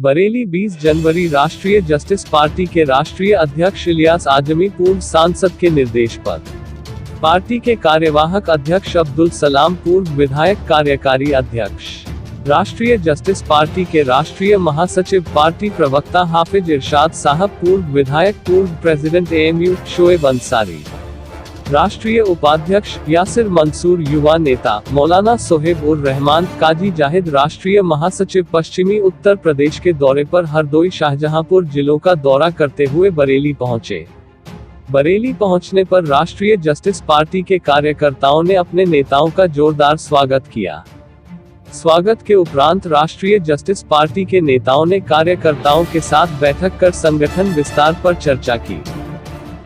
बरेली 20 जनवरी राष्ट्रीय justice party के राष्ट्रीय अध्यक्ष इलियास आजमी पूर्व सांसद के निर्देश पर पार्टी के कार्यवाहक अध्यक्ष अब्दुल सलाम पूर्व विधायक कार्यकारी अध्यक्ष राष्ट्रीय जस्टिस पार्टी के राष्ट्रीय महासचिव पार्टी प्रवक्ता हाफिज इरशाद साहब पूर्व विधायक पूर्व प्रेसिडेंट एएमयू शोएब अंसारी राष्ट्रीय उपाध्यक्ष यासिर मंसूर युवा नेता मौलाना सोहेब उर रहमान काजी जाहिद राष्ट्रीय महासचिव पश्चिमी उत्तर प्रदेश के दौरे पर हरदोई शाहजहांपुर जिलों का दौरा करते हुए बरेली पहुंचे। बरेली पहुंचने पर राष्ट्रीय जस्टिस पार्टी के कार्यकर्ताओं ने अपने नेताओं का जोरदार स्वागत किया। स्वागत के उपरांत राष्ट्रीय जस्टिस पार्टी के नेताओं ने कार्यकर्ताओं के साथ बैठक कर संगठन विस्तार पर चर्चा की।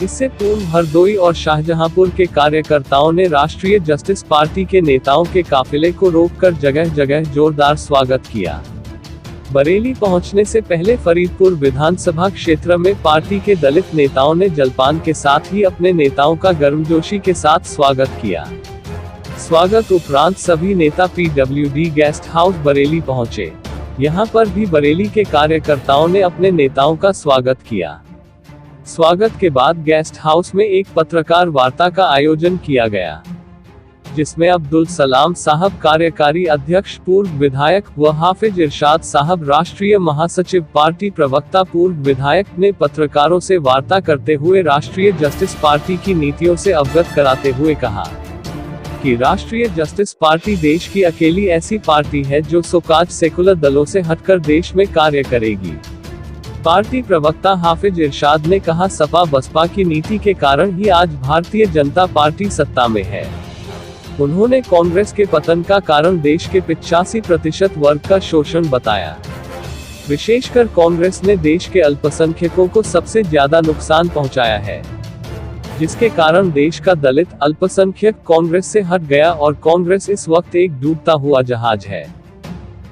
इससे पूर्व हरदोई और शाहजहांपुर के कार्यकर्ताओं ने राष्ट्रीय जस्टिस पार्टी के नेताओं के काफिले को रोककर जगह जगह जोरदार स्वागत किया। बरेली पहुंचने से पहले फरीदपुर विधानसभा क्षेत्र में पार्टी के दलित नेताओं ने जलपान के साथ ही अपने नेताओं का गर्मजोशी के साथ स्वागत किया। स्वागत उपरांत सभी नेता PWD गेस्ट हाउस बरेली पहुंचे। यहां पर भी बरेली के कार्यकर्ताओं ने अपने नेताओं का स्वागत किया। स्वागत के बाद गेस्ट हाउस में एक पत्रकार वार्ता का आयोजन किया गया, जिसमें अब्दुल सलाम साहब कार्यकारी अध्यक्ष पूर्व विधायक व हाफिज इरशाद साहब राष्ट्रीय महासचिव पार्टी प्रवक्ता पूर्व विधायक ने पत्रकारों से वार्ता करते हुए राष्ट्रीय जस्टिस पार्टी की नीतियों से अवगत कराते हुए कहा कि राष्ट्रीय जस्टिस पार्टी देश की अकेली ऐसी पार्टी है जो सोकाज सेकुलर दलों से हटकर देश में कार्य करेगी। पार्टी प्रवक्ता हाफिज इरशाद ने कहा, सपा बसपा की नीति के कारण ही आज भारतीय जनता पार्टी सत्ता में है। उन्होंने कांग्रेस के पतन का कारण देश के 85% वर्ग का शोषण बताया। विशेषकर कांग्रेस ने देश के अल्पसंख्यकों को सबसे ज्यादा नुकसान पहुंचाया है, जिसके कारण देश का दलित अल्पसंख्यक कांग्रेस से हट गया और कांग्रेस इस वक्त एक डूबता हुआ जहाज है,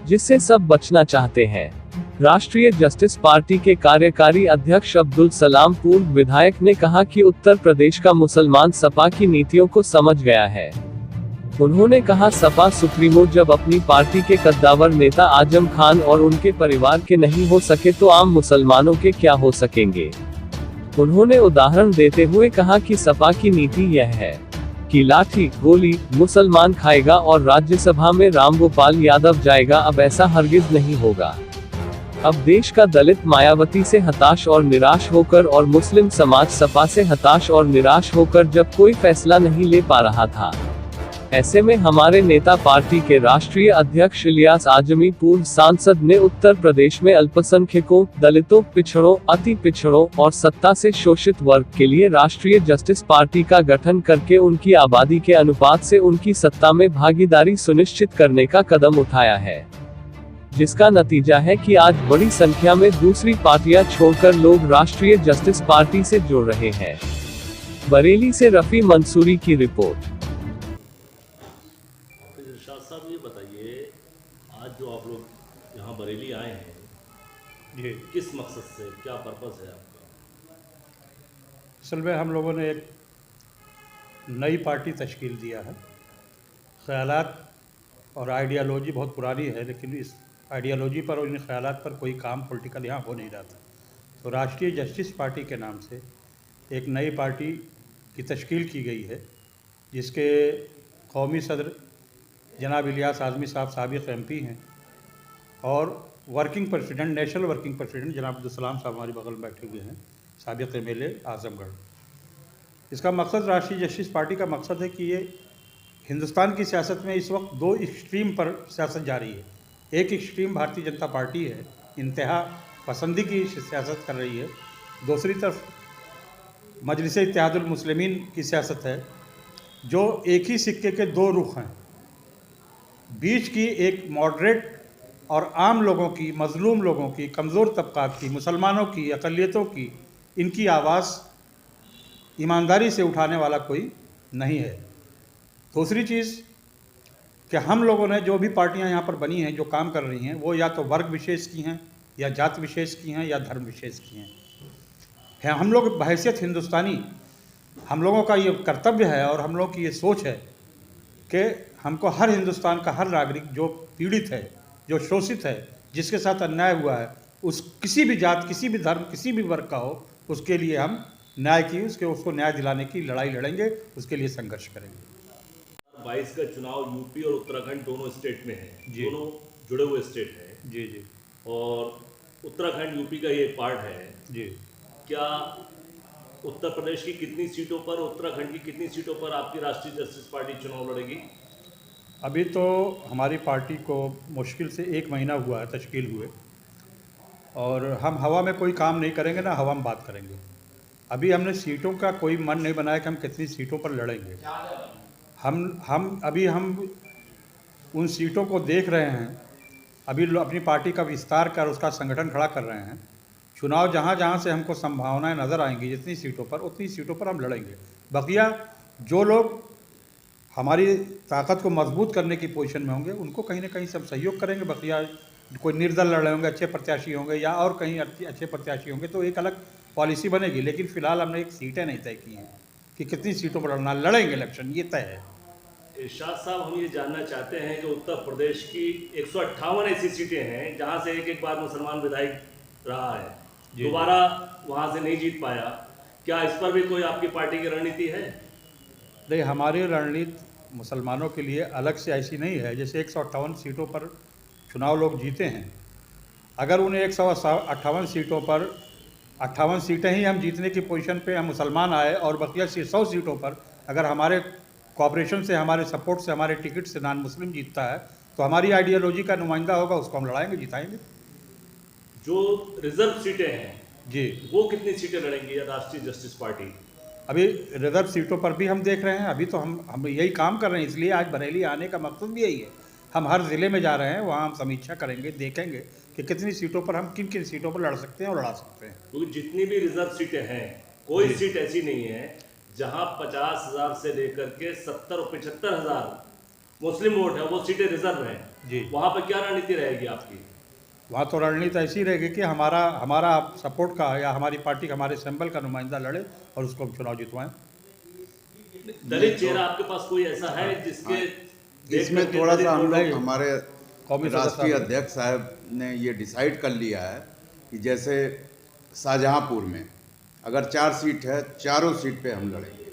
जिससे सब बचना चाहते हैं। राष्ट्रीय जस्टिस पार्टी के कार्यकारी अध्यक्ष अब्दुल सलाम पूर्व विधायक ने कहा कि उत्तर प्रदेश का मुसलमान सपा की नीतियों को समझ गया है। उन्होंने कहा, सपा सुप्रीमो जब अपनी पार्टी के कद्दावर नेता आजम खान और उनके परिवार के नहीं हो सके तो आम मुसलमानों के क्या हो सकेंगे। उन्होंने उदाहरण देते हुए कहा कि सपा की नीति यह है कि लाठी गोली मुसलमान खाएगा और राज्यसभा में रामगोपाल यादव जाएगा। अब ऐसा हरगिज नहीं होगा। अब देश का दलित मायावती से हताश और निराश होकर और मुस्लिम समाज सपा से हताश और निराश होकर जब कोई फैसला नहीं ले पा रहा था, ऐसे में हमारे नेता पार्टी के राष्ट्रीय अध्यक्ष इलियास आजमी पूर्व सांसद ने उत्तर प्रदेश में अल्पसंख्यकों, दलितों, पिछड़ों, अति पिछड़ों और सत्ता से शोषित वर्ग के लिए राष्ट्रीय जस्टिस पार्टी का गठन करके उनकी आबादी के अनुपात से उनकी सत्ता में भागीदारी सुनिश्चित करने का कदम उठाया है, जिसका नतीजा है कि आज बड़ी संख्या में दूसरी पार्टियां छोड़कर लोग राष्ट्रीय जस्टिस पार्टी से जुड़ रहे हैं। बरेली से रफी मंसूरी की रिपोर्ट। साहब ये बताइए, आज जो आप लोग यहाँ बरेली आए हैं, ये किस मकसद से, क्या पर्पस है आपका? असल में हम लोगों ने एक नई पार्टी तश्कील दिया है। ख्यालात और आइडियालॉजी बहुत पुरानी है, लेकिन इस आइडियालॉजी पर और इन ख्यालात पर कोई काम पॉलिटिकल यहाँ हो नहीं रहा था। तो राष्ट्रीय जस्टिस पार्टी के नाम से एक नई पार्टी की तश्कील की गई है, जिसके कौमी सदर जनाब इलियास आज़मी साहब साबिक़ MP हैं और working president, national working president जनाब अब्दुल सलाम साहब हमारे बगल में बैठे हुए हैं, साबिक़ MLA आज़मगढ़। इसका मकसद, राष्ट्रीय जस्टिस पार्टी का मकसद है कि ये हिंदुस्तान की सियासत में इस वक्त दो एक्सट्रीम पर सियासत जारी है। एक एक्सट्रीम भारतीय जनता पार्टी है, इंतहा पसंदी की सियासत कर रही है। दूसरी तरफ मजलिस इत्तेहादुल मुस्लिमीन की सियासत है, जो एक ही सिक्के के दो रुख हैं। बीच की एक मॉडरेट और आम लोगों की, मजलूम लोगों की, कमज़ोर तबकात की, मुसलमानों की, अक़लियतों की, इनकी आवाज़ ईमानदारी से उठाने वाला कोई नहीं है। दूसरी चीज़ कि हम लोगों ने जो भी पार्टियां यहाँ पर बनी हैं, जो काम कर रही हैं, वो या तो वर्ग विशेष की हैं, या जात विशेष की हैं, या धर्म विशेष की हैं। हम लोग बहैसियत हिंदुस्तानी, हम लोगों का ये कर्तव्य है और हम लोगों की ये सोच है कि हमको हर हिंदुस्तान का हर नागरिक जो पीड़ित है, जो शोषित है, जिसके साथ अन्याय हुआ है, उस किसी भी जात, किसी भी धर्म, किसी भी वर्ग का हो, उसके लिए हम न्याय की उसको न्याय दिलाने की लड़ाई लड़ेंगे, उसके लिए संघर्ष करेंगे। 22 का चुनाव यूपी और उत्तराखंड दोनों स्टेट में है, जी। दोनों जुड़े हुए स्टेट हैं जी जी और उत्तराखंड यूपी का ये पार्ट है। जी। क्या उत्तर प्रदेश की कितनी सीटों पर, उत्तराखंड की कितनी सीटों पर आपकी राष्ट्रीय जस्टिस पार्टी चुनाव लड़ेगी? अभी तो हमारी पार्टी को मुश्किल से 1 महीना हुआ है तश्कील हुए, और हम हवा में कोई काम नहीं करेंगे, ना हवा में बात करेंगे। अभी हमने सीटों का कोई मन नहीं बनाया कि हम कितनी सीटों पर लड़ेंगे। हम उन सीटों को देख रहे हैं, अभी अपनी पार्टी का विस्तार कर उसका संगठन खड़ा कर रहे हैं। चुनाव जहाँ जहाँ से हमको संभावनाएं नज़र आएंगी, जितनी सीटों पर, उतनी सीटों पर हम लड़ेंगे। बकिया जो लोग हमारी ताकत को मजबूत करने की पोजीशन में होंगे, उनको कहीं ना कहीं सब सहयोग करेंगे। बकिया कोई निर्दल लड़ रहे होंगे, अच्छे प्रत्याशी होंगे, या और कहीं अच्छे प्रत्याशी होंगे, तो एक अलग पॉलिसी बनेगी। लेकिन फिलहाल हमने एक सीटें नहीं तय की हैं कि कितनी सीटों पर लड़ना, लड़ेंगे इलेक्शन, ये तय है। इरशाद साहब, हम ये जानना चाहते हैं कि उत्तर प्रदेश की 158 ऐसी सीटें हैं जहां से एक बार मुसलमान विधायक रहा है, दोबारा वहां से नहीं जीत पाया। क्या इस पर भी कोई आपकी पार्टी की रणनीति है? नहीं, हमारी रणनीति मुसलमानों के लिए अलग से ऐसी नहीं है। जैसे 158 सीटों पर चुनाव लोग जीते हैं, अगर उन्हें 158 सीटों पर 58 सीटें ही हम जीतने की पोजीशन पे हम मुसलमान आए, और बकिया 100 सीटों पर अगर हमारे कॉपरेशन से, हमारे सपोर्ट से, हमारे टिकट से नॉन मुस्लिम जीतता है, तो हमारी आइडियोलॉजी का नुमाइंदा होगा, उसको हम लड़ाएंगे, जिताएंगे। जो रिजर्व सीटें हैं जी, वो कितनी सीटें लड़ेंगी राष्ट्रीय जस्टिस पार्टी? अभी रिजर्व सीटों पर भी हम देख रहे हैं। अभी तो हम यही काम कर रहे हैं, इसलिए आज बरेली आने का मकसद भी यही है। हम हर ज़िले में जा रहे हैं, वहाँ हम समीक्षा करेंगे, देखेंगे कि कितनी सीटों पर हम किन किन सीटों पर लड़ सकते हैं और लड़ा सकते हैं। क्योंकि जितनी भी रिजर्व सीटें हैं, कोई सीट ऐसी नहीं है जहां 50,000 से लेकर के 70 और 75,000 मुस्लिम वोट है, वो सीटें रिजर्व हैं। जी, वहां पर क्या रणनीति रहेगी आपकी? वहाँ तो रणनीति ऐसी रहेगी कि हमारा सपोर्ट का या हमारी पार्टी का, हमारे सिंबल का नुमाइंदा लड़े और उसको हम चुनाव जितवाएं। दलित चेहरा आपके पास कोई ऐसा है जिसके इसमें थोड़ा सा हम लोग, हमारे कौमी राष्ट्रीय सदस्य अध्यक्ष साहब ने ये डिसाइड कर लिया है कि जैसे शाहजहाँपुर में अगर 4 सीट है, चारों सीट पे हम लड़ेंगे,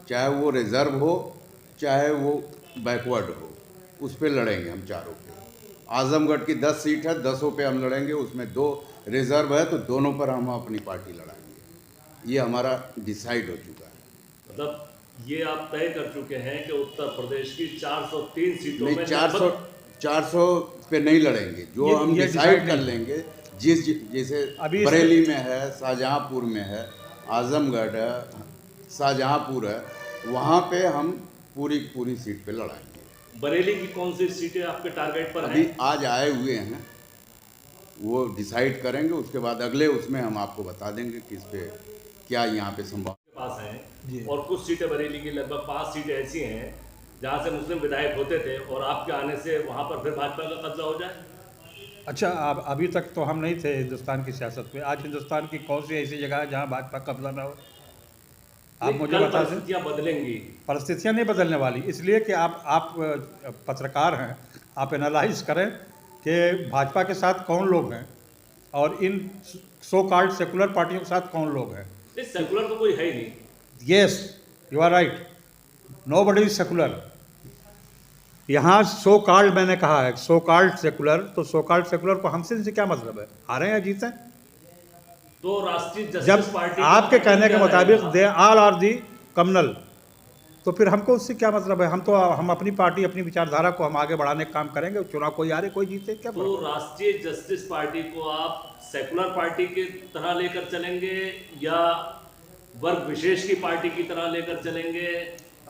चाहे वो रिजर्व हो चाहे वो बैकवर्ड हो, उस पे लड़ेंगे हम चारों पे। आजमगढ़ की 10 सीट है, 10 पे हम लड़ेंगे, उसमें 2 रिजर्व है, तो दोनों पर हम अपनी पार्टी लड़ाएंगे। ये हमारा डिसाइड हो चुका है। मतलब ये आप तय कर चुके हैं कि उत्तर प्रदेश की 403 सीटों नहीं, में 400 पे नहीं लड़ेंगे, जो हम ये डिसाइड decide कर नहीं। लेंगे। जैसे अभी बरेली में है, शाहजहाँपुर में है, आजमगढ़ है, शाहजहाँपुर है, वहाँ पे हम पूरी सीट पे लड़ाएंगे। बरेली की कौन सी सीटें आपके टारगेट पर अभी हैं? आज आए हुए हैं, वो डिसाइड करेंगे, उसके बाद अगले उसमें हम आपको बता देंगे किस पे क्या यहाँ पे संभव पास हैं जी। और कुछ सीटें बरेली की लगभग 5 सीटें ऐसी हैं जहां से मुस्लिम विधायक होते थे और आपके आने से वहां पर फिर भाजपा का कब्जा हो जाए। अच्छा, अब अभी तक तो हम नहीं थे हिंदुस्तान की सियासत में। आज हिंदुस्तान की कौन सी ऐसी जगह है जहाँ भाजपा कब्जा ना हो? आप मुझे कल बता दें। परिस्थितियां बदलेंगी। परिस्थितियाँ नहीं बदलने वाली, इसलिए कि आप पत्रकार हैं, आप एनालाइज करें कि भाजपा के साथ कौन लोग हैं और इन सो कॉल्ड सेकुलर पार्टियों के साथ कौन लोग हैं। सेकुलर तो कोई है ही नहीं। Yes, you are right, nobody is secular. यहाँ सो कॉल्ड, मैंने कहा है सो कॉल्ड सेकुलर, तो सो कॉल्ड सेकुलर को हमसे इनसे क्या मतलब है? हारे या जीते? तो राष्ट्रीय जब जस्टिस पार्टी आपके कहने के क्या मुताबिक रहेगा? They all are the communal, तो फिर हमको उससे क्या मतलब है? हम अपनी पार्टी, अपनी विचारधारा को हम आगे बढ़ाने का काम करेंगे। चुनाव कोई हारे कोई जीते, क्या तो फर्क? राष्ट्रीय जस्टिस पार्टी को आप सेकुलर पार्टी की तरह लेकर चलेंगे या वर्ग विशेष की पार्टी की तरह लेकर चलेंगे?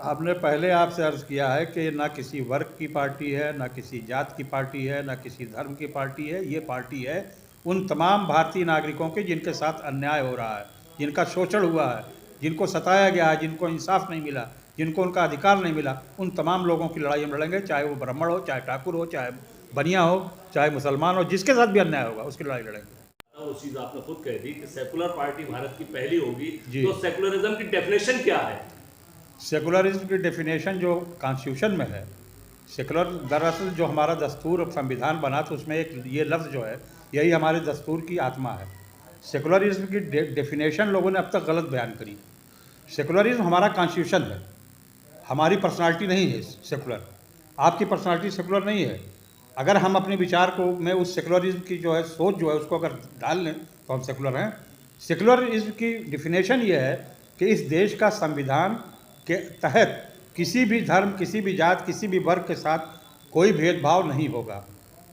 आपने पहले आपसे अर्ज किया है कि ना किसी वर्ग की पार्टी है, ना किसी जात की पार्टी है, ना किसी धर्म की पार्टी है। ये पार्टी है उन तमाम भारतीय नागरिकों के जिनके साथ अन्याय हो रहा है, जिनका शोषण हुआ है, जिनको सताया गया है, जिनको इंसाफ नहीं मिला, जिनको उनका अधिकार नहीं मिला, उन तमाम लोगों की लड़ाई हम लड़ेंगे। चाहे वो ब्राह्मण हो, चाहे ठाकुर हो, चाहे बनिया हो, चाहे मुसलमान हो, जिसके साथ भी अन्याय होगा उसकी लड़ाई लड़ेंगे। वो चीज आपने खुद कह दी कि सेकुलर पार्टी भारत की पहली होगी। जी। तो सेकुलरिज्म की डेफिनेशन क्या है? सेकुलरिज्म की डेफिनेशन जो कॉन्स्टिट्यूशन में है, सेकुलर दरअसल जो हमारा दस्तूर और संविधान बना, तो उसमें एक ये लफ्ज़ जो है यही हमारे दस्तूर की आत्मा है। सेकुलरिज्म की डेफिनेशन लोगों ने अब तक गलत बयान करी। सेकुलरिज्म हमारा कॉन्स्टिट्यूशन है, हमारी पर्सनालिटी नहीं है सेकुलर। आपकी पर्सनालिटी सेकुलर नहीं है। अगर हम अपने विचार को में उस सेकुलरिज्म की जो है सोच जो है उसको अगर डाल लें तो हम सेकुलर हैं। सेकुलरिज्म की डिफिनेशन ये है कि इस देश का संविधान के तहत किसी भी धर्म, किसी भी जात, किसी भी वर्ग के साथ कोई भेदभाव नहीं होगा।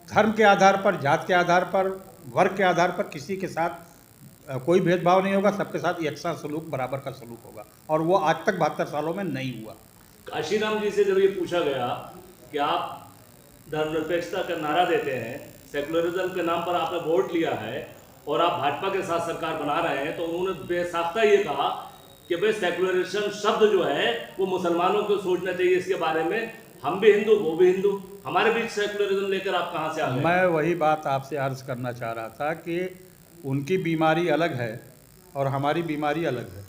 धर्म के आधार पर, जात के आधार पर, वर्ग के आधार पर किसी के साथ कोई भेदभाव नहीं होगा। सबके साथ यकसा सलूक, बराबर का सलूक होगा, और वो आज तक 72 सालों में नहीं हुआ। काशीराम जी से जब ये पूछा गया कि आप धर्मनिरपेक्षता का नारा देते हैं, सेकुलरिज्म के नाम पर आपने वोट लिया है और आप भाजपा के साथ सरकार बना रहे हैं, तो उन्होंने बेसाख्ता ये कहा कि भाई सेकुलरिज्म शब्द जो है वो मुसलमानों को सोचना चाहिए इसके बारे में, हम भी हिंदू वो भी हिंदू, हमारे बीच सेकुलरिज्म लेकर आप कहाँ से आ गए? मैं वही बात आपसे अर्ज करना चाह रहा था कि उनकी बीमारी अलग है और हमारी बीमारी अलग है।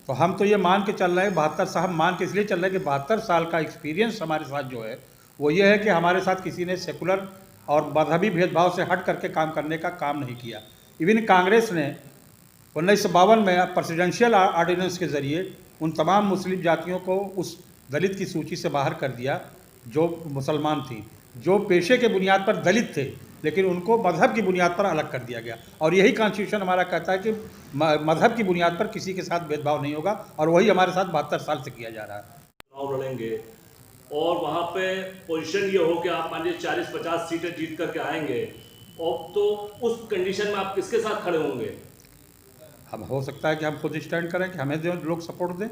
तो हम तो ये मान के चल रहे हैं 72 साल, हम मान के इसलिए चल रहे हैं कि 72 साल का एक्सपीरियंस हमारे साथ जो है वो ये है कि हमारे साथ किसी ने सेकुलर और मजहबी भेदभाव से हट करके काम करने का काम नहीं किया। इवन कांग्रेस ने 1952 में प्रेसिडेंशियल ऑर्डिनेंस के ज़रिए उन तमाम मुस्लिम जातियों को उस दलित की सूची से बाहर कर दिया जो मुसलमान थी, जो पेशे के बुनियाद पर दलित थे, लेकिन उनको मजहब की बुनियाद पर अलग कर दिया गया। और यही कॉन्स्टिट्यूशन हमारा कहता है कि मजहब की बुनियाद पर किसी के साथ भेदभाव नहीं होगा, और वही हमारे साथ 72 साल से किया जा रहा है। चुनाव लड़ेंगे और वहाँ पे पोजीशन ये हो कि आप मान लीजिए 40-50 सीटें जीत करके आएंगे, और तो उस कंडीशन में आप किसके साथ खड़े होंगे? अब हो सकता है कि हम खुद स्टैंड करें कि हमें जो लोग सपोर्ट दें।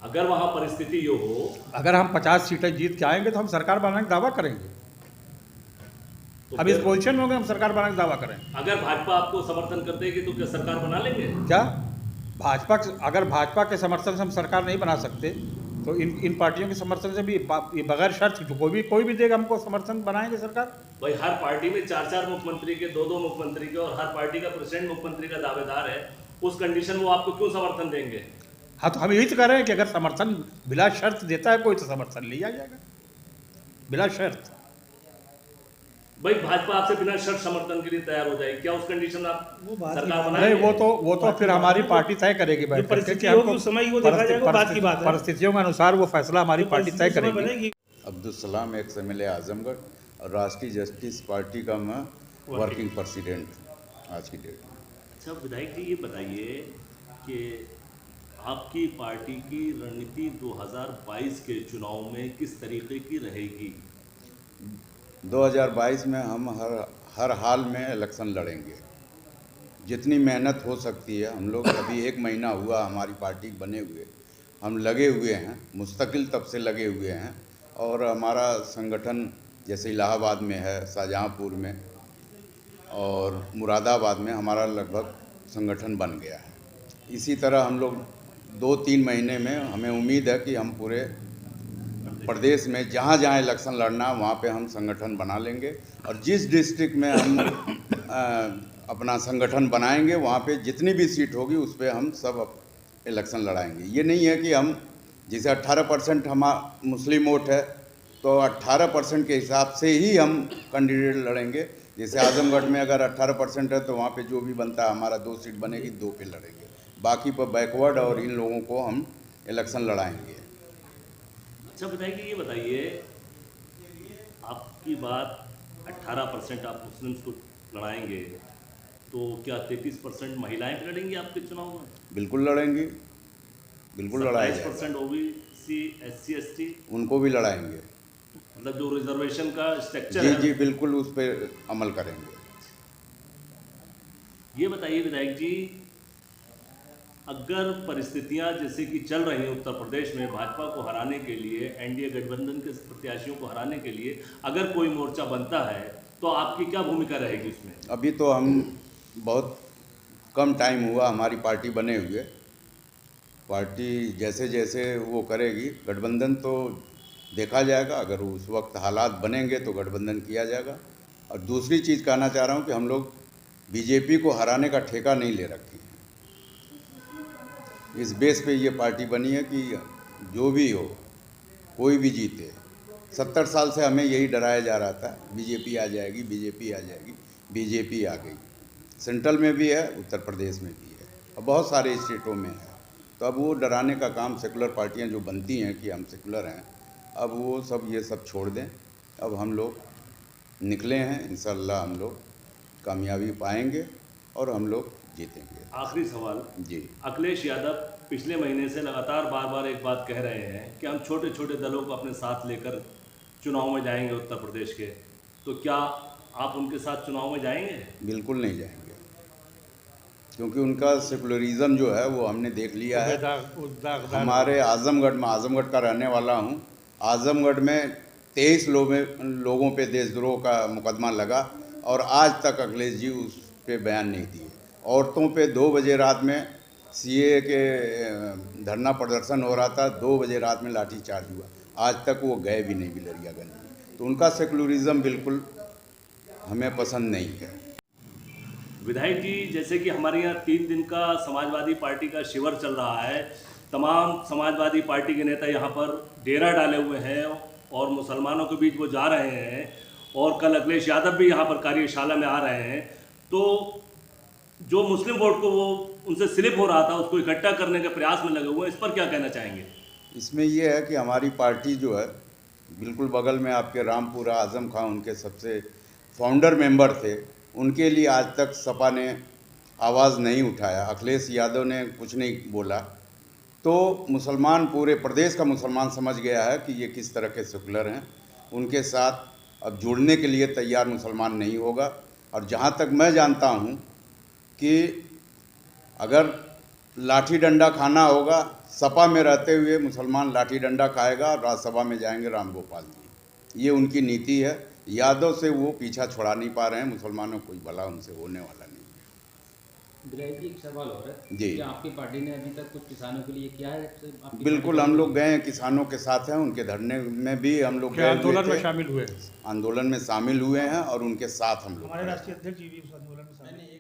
अगर वहाँ परिस्थिति ये हो, अगर हम 50 सीटें जीत के आएंगे तो हम सरकार बनाने का दावा करेंगे। तो अब इस पोजीशन में होंगे हम सरकार बनाने का दावा करें। अगर भाजपा आपको समर्थन कर देगी तो क्या सरकार बना लेंगे? क्या अगर भाजपा के समर्थन से हम सरकार नहीं बना सकते तो इन पार्टियों के समर्थन से भी बगैर शर्त जो कोई भी देगा हमको समर्थन, बनाएंगे सरकार। भाई हर पार्टी में 4-4 मुख्यमंत्री के, 2-2 मुख्यमंत्री के, और हर पार्टी का प्रेसिडेंट मुख्यमंत्री का दावेदार है, उस कंडीशन में वो आपको क्यों समर्थन देंगे? हाँ, तो हम यही तो कह रहे हैं कि अगर समर्थन बिला शर्त देता है कोई तो समर्थन लिया जाएगा बिला शर्त। भाई भाजपा आपसे बिना शर्त समर्थन के लिए तैयार हो जाएगी, क्या उस कंडीशन में आप सरकार नहीं, बनाएंगे? वो तो फिर हमारी पार्टी तय करेगी बैठ करके कि हमको परिस्थितियों के अनुसार वो फैसला हमारी पार्टी तय करेगी। अब्दुल सलाम, एक्स MLA आजमगढ़, और राष्ट्रीय जस्टिस पार्टी का मैं वर्किंग प्रेसिडेंट आज की डेट में। अच्छा विधायक जी, ये बताइए कि आपकी पार्टी की रणनीति 2022 के चुनाव में किस तरीके की रहेगी? 2022 में हम हर हाल में इलेक्शन लड़ेंगे। जितनी मेहनत हो सकती है, हम लोग अभी 1 महीना हुआ हमारी पार्टी बने हुए, हम लगे हुए हैं, मुस्तकिल तब से लगे हुए हैं। और हमारा संगठन जैसे इलाहाबाद में है, शाहजहाँपुर में और मुरादाबाद में हमारा लगभग संगठन बन गया है। इसी तरह हम लोग 2-3 महीने में हमें उम्मीद है कि हम पूरे प्रदेश में जहाँ जहाँ इलेक्शन लड़ना वहाँ पे हम संगठन बना लेंगे, और जिस डिस्ट्रिक्ट में हम अपना संगठन बनाएंगे वहाँ पे जितनी भी सीट होगी उस पर हम सब इलेक्शन लड़ाएंगे। ये नहीं है कि हम जैसे 18% हमारा मुस्लिम वोट है तो 18% के हिसाब से ही हम कैंडिडेट लड़ेंगे। जैसे आजमगढ़ में अगर 18% है तो वहाँ पे जो भी बनता है हमारा 2 सीट बनेगी, 2 पे लड़ेंगे, बाकी पर बैकवर्ड और इन लोगों को हम इलेक्शन लड़ाएंगे। अच्छा बताइए, ये बताइए, आपकी बात 18% आप मुस्लिम्स को लड़ाएंगे, तो क्या 33% महिलाएं भी लड़ेंगी आपके चुनाव में? बिल्कुल लड़ेंगे, बिल्कुल लड़ाएंगे। 27% OBC SC ST उनको भी लड़ाएंगे, मतलब जो रिजर्वेशन का स्ट्रक्चर जी है। जी बिल्कुल उस पर अमल करेंगे। ये बताइए विधायक जी, अगर परिस्थितियां जैसे कि चल रही हैं उत्तर प्रदेश में, भाजपा को हराने के लिए, NDA गठबंधन के प्रत्याशियों को हराने के लिए अगर कोई मोर्चा बनता है तो आपकी क्या भूमिका रहेगी उसमें? अभी तो हम बहुत कम टाइम हुआ हमारी पार्टी बने हुए, पार्टी जैसे जैसे वो करेगी गठबंधन तो देखा जाएगा, अगर उस वक्त हालात बनेंगे तो गठबंधन किया जाएगा। और दूसरी चीज़ कहना चाह रहा हूँ कि हम लोग BJP को हराने का ठेका नहीं ले रखी है। इस बेस पे ये पार्टी बनी है कि जो भी हो, कोई भी जीते। 70 साल से हमें यही डराया जा रहा था, BJP आ जाएगी, BJP आ जाएगी। बीजेपी आ गई, सेंट्रल में भी है, उत्तर प्रदेश में भी है और बहुत सारे स्टेटों में है। तो अब वो डराने का काम सेकुलर पार्टियां जो बनती हैं कि हम सेकुलर हैं, अब वो सब ये सब छोड़ दें। अब हम लोग निकले हैं, इंशाल्लाह हम लोग कामयाबी पाएंगे और हम लोग जीतेंगे। आखिरी सवाल जी, अखिलेश यादव पिछले महीने से लगातार बार बार एक बात कह रहे हैं कि हम छोटे छोटे दलों को अपने साथ लेकर चुनाव में जाएंगे उत्तर प्रदेश के, तो क्या आप उनके साथ चुनाव में जाएंगे? बिल्कुल नहीं जाएंगे, क्योंकि उनका सेकुलरिज्म जो है वो हमने देख लिया है। हमारे आजमगढ़ का रहने वाला हूँ। आजमगढ़ में 23 लोगों पे देशद्रोह का मुकदमा लगा और आज तक अखिलेश जी उस पे बयान नहीं दिए। औरतों पे 2 बजे रात में सीए के धरना प्रदर्शन हो रहा था, 2 बजे रात में लाठीचार्ज हुआ, आज तक वो गए भी नहीं बिलरियागंज में। तो उनका सेकुलरिज्म बिल्कुल हमें पसंद नहीं है। विधायक जी, जैसे कि हमारे यहाँ 3 दिन का समाजवादी पार्टी का शिविर चल रहा है, तमाम समाजवादी पार्टी के नेता यहाँ पर डेरा डाले हुए हैं और मुसलमानों के बीच वो जा रहे हैं और कल अखिलेश यादव भी यहाँ पर कार्यशाला में आ रहे हैं। तो जो मुस्लिम वोट को वो उनसे स्लिप हो रहा था उसको इकट्ठा करने के प्रयास में लगे हुए हैं, इस पर क्या कहना चाहेंगे? इसमें यह है कि हमारी पार्टी जो है बिल्कुल बगल में आपके रामपुरा आजम खां उनके सबसे फाउंडर मेंबर थे, उनके लिए आज तक सपा ने आवाज़ नहीं उठाया, अखिलेश यादव ने कुछ नहीं बोला। तो मुसलमान, पूरे प्रदेश का मुसलमान समझ गया है कि ये किस तरह के सेकुलर हैं, उनके साथ अब जुड़ने के लिए तैयार मुसलमान नहीं होगा। और जहाँ तक मैं जानता हूँ कि अगर लाठी डंडा खाना होगा, सपा में रहते हुए मुसलमान लाठी डंडा खाएगा और राज्यसभा में जाएंगे राम गोपाल जी। ये उनकी नीति है। यादव से वो पीछा छुड़ा नहीं पा रहे हैं, मुसलमानों को कोई भला उनसे होने वाला नहीं है। विधायक जी, एक सवाल और है जी, कि आपकी पार्टी ने अभी तक कुछ किसानों के लिए किया है? बिल्कुल हम लोग गए हैं, किसानों के साथ हैं, उनके धरने में भी हम लोग गए, आंदोलन में शामिल हुए, आंदोलन में शामिल हुए हैं और उनके साथ हम लोग हमारे राष्ट्रीय अध्यक्ष जी भी उस आंदोलन में शामिल।